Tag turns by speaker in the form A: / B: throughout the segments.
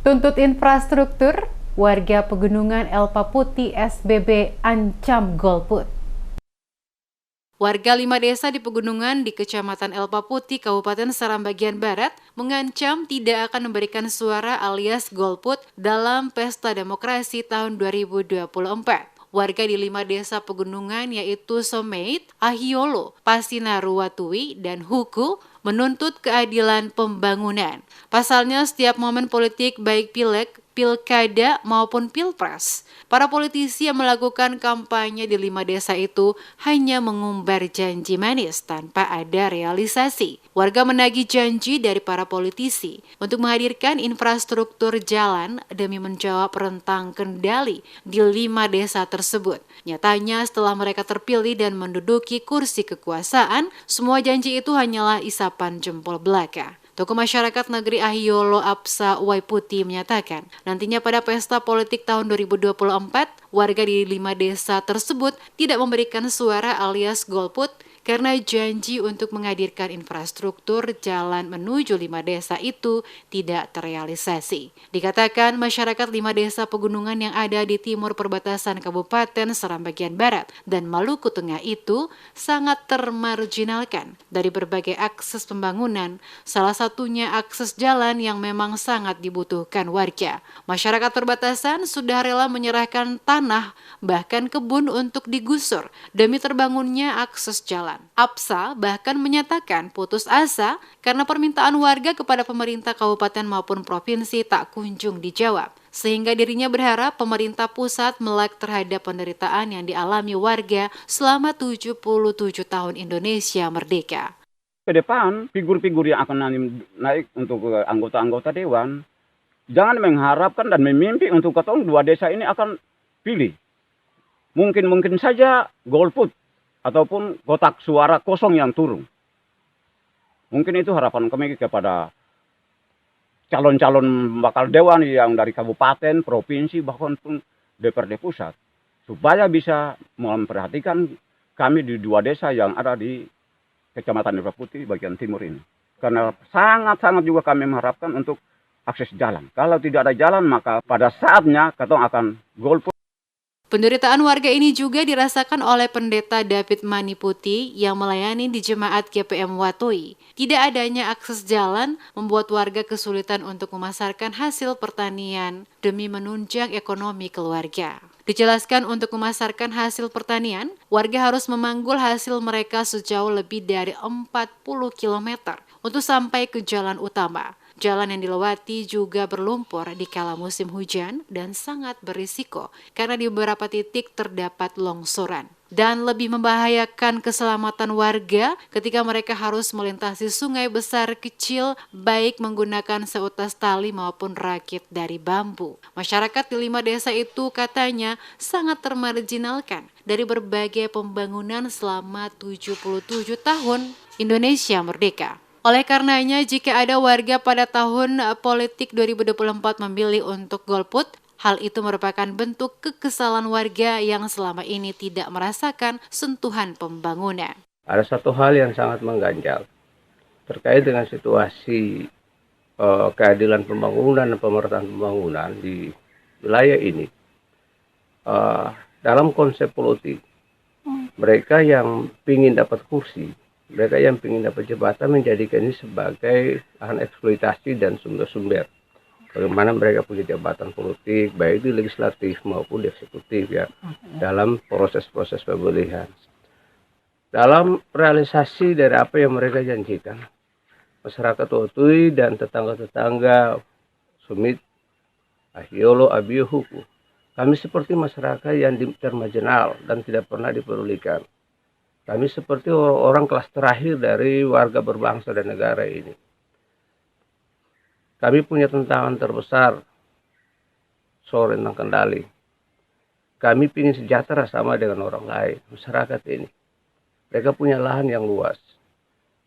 A: Tuntut infrastruktur, warga pegunungan Elpa Putih SBB ancam golput. Warga 5 desa di pegunungan di Kecamatan Elpa Putih, Kabupaten Seram bagian Barat, mengancam tidak akan memberikan suara alias golput dalam Pesta Demokrasi tahun 2024. Warga di 5 desa pegunungan yaitu Someit, Ahiolo, Pasinaru Watui, dan Huku menuntut keadilan pembangunan. Pasalnya setiap momen politik baik pileg, pilkada maupun pilpres, para politisi yang melakukan kampanye di 5 desa itu hanya mengumbar janji manis tanpa ada realisasi. Warga menagih janji dari para politisi untuk menghadirkan infrastruktur jalan demi menjawab rentang kendali di 5 desa tersebut. Nyatanya setelah mereka terpilih dan menduduki kursi kekuasaan, semua janji itu hanyalah isapan jempol belaka. Tokoh masyarakat negeri Ahiolo Apsa Waiputi menyatakan, nantinya pada pesta politik tahun 2024, warga di 5 desa tersebut tidak memberikan suara alias golput karena janji untuk menghadirkan infrastruktur jalan menuju 5 desa itu tidak terrealisasi. Dikatakan masyarakat 5 desa pegunungan yang ada di timur perbatasan Kabupaten Seram bagian Barat dan Maluku Tengah itu sangat termarginalkan dari berbagai akses pembangunan, salah satunya akses jalan yang memang sangat dibutuhkan warga. Masyarakat perbatasan sudah rela menyerahkan tanah, bahkan kebun untuk digusur demi terbangunnya akses jalan. Apsa bahkan menyatakan putus asa karena permintaan warga kepada pemerintah kabupaten maupun provinsi tak kunjung dijawab. Sehingga dirinya berharap pemerintah pusat melek terhadap penderitaan yang dialami warga selama 77 tahun Indonesia merdeka.
B: Ke depan, figur-figur yang akan naik untuk anggota-anggota dewan, jangan mengharapkan dan memimpi untuk ketemu 2 desa ini akan pilih. Mungkin saja golput ataupun kotak suara kosong yang turun. Mungkin itu harapan kami kepada calon-calon bakal dewan yang dari kabupaten, provinsi, bahkan pun DPRD pusat. Supaya bisa memperhatikan kami di 2 desa yang ada di Kecamatan Elpa Putih bagian timur ini. Karena sangat-sangat juga kami mengharapkan untuk akses jalan. Kalau tidak ada jalan maka pada saatnya kita akan golput.
A: Penderitaan warga ini juga dirasakan oleh Pendeta David Maniputi yang melayani di Jemaat GPM Watui. Tidak adanya akses jalan membuat warga kesulitan untuk memasarkan hasil pertanian demi menunjang ekonomi keluarga. Dijelaskan untuk memasarkan hasil pertanian, warga harus memanggul hasil mereka sejauh lebih dari 40 km untuk sampai ke jalan utama. Jalan yang dilewati juga berlumpur di kala musim hujan dan sangat berisiko karena di beberapa titik terdapat longsoran. Dan lebih membahayakan keselamatan warga ketika mereka harus melintasi sungai besar kecil baik menggunakan seutas tali maupun rakit dari bambu. Masyarakat di 5 desa itu katanya sangat termarginalkan dari berbagai pembangunan selama 77 tahun Indonesia merdeka. Oleh karenanya, jika ada warga pada tahun politik 2024 memilih untuk golput, hal itu merupakan bentuk kekesalan warga yang selama ini tidak merasakan sentuhan pembangunan.
C: Ada satu hal yang sangat mengganjal terkait dengan situasi keadilan pembangunan dan pemerataan pembangunan di wilayah ini. Dalam konsep politik, mereka yang ingin dapat kursi, mereka yang ingin dapat jabatan menjadikan ini sebagai lahan eksploitasi dan sumber-sumber. Bagaimana mereka punya jabatan politik, baik di legislatif maupun di eksekutif ya, dalam proses-proses pemilihan. Dalam realisasi dari apa yang mereka janjikan, masyarakat Watui dan tetangga-tetangga Sumit, Ahiolo, Abiyohuku, kami seperti masyarakat yang termarginal dan tidak pernah dipedulikan. Kami seperti orang kelas terakhir dari warga berbangsa dan negara ini. Kami punya tantangan terbesar soal rentang kendali. Kami ingin sejahtera sama dengan orang lain, masyarakat ini. Mereka punya lahan yang luas.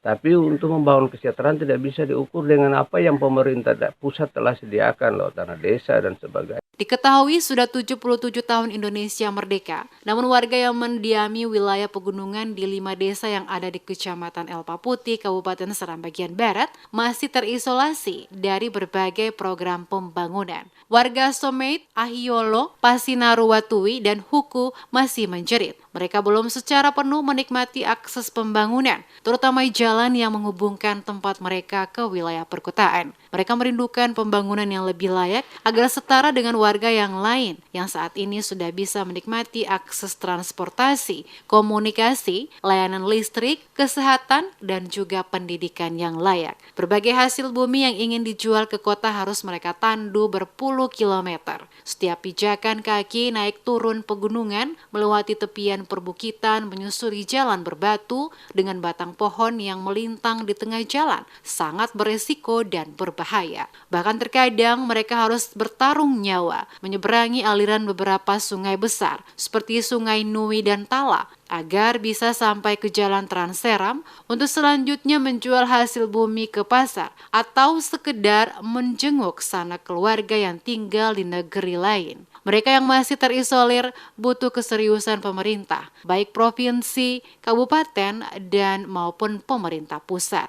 C: Tapi untuk membangun kesejahteraan tidak bisa diukur dengan apa yang pemerintah pusat telah sediakan, loh, tanah desa dan sebagainya.
A: Diketahui sudah 77 tahun Indonesia merdeka, namun warga yang mendiami wilayah pegunungan di 5 desa yang ada di Kecamatan Elpa Putih, Kabupaten Seram bagian Barat masih terisolasi dari berbagai program pembangunan. Warga Someit, Ahiolo, Pasinaruwatui, dan Huku masih menjerit. Mereka belum secara penuh menikmati akses pembangunan, terutama jalan yang menghubungkan tempat mereka ke wilayah perkotaan. Mereka merindukan pembangunan yang lebih layak agar setara dengan warga yang lain yang saat ini sudah bisa menikmati akses transportasi, komunikasi, layanan listrik, kesehatan, dan juga pendidikan yang layak. Berbagai hasil bumi yang ingin dijual ke kota harus mereka tandu berpuluh kilometer. Setiap pijakan kaki naik turun pegunungan, melewati tepian perbukitan, menyusuri jalan berbatu dengan batang pohon yang melintang di tengah jalan, sangat beresiko dan berbahaya. Bahkan terkadang mereka harus bertarung nyawa, menyeberangi aliran beberapa sungai besar, seperti Sungai Nui dan Tala, agar bisa sampai ke Jalan Transeram untuk selanjutnya menjual hasil bumi ke pasar atau sekedar menjenguk sanak keluarga yang tinggal di negeri lain. Mereka yang masih terisolir butuh keseriusan pemerintah, baik provinsi, kabupaten, dan maupun pemerintah pusat.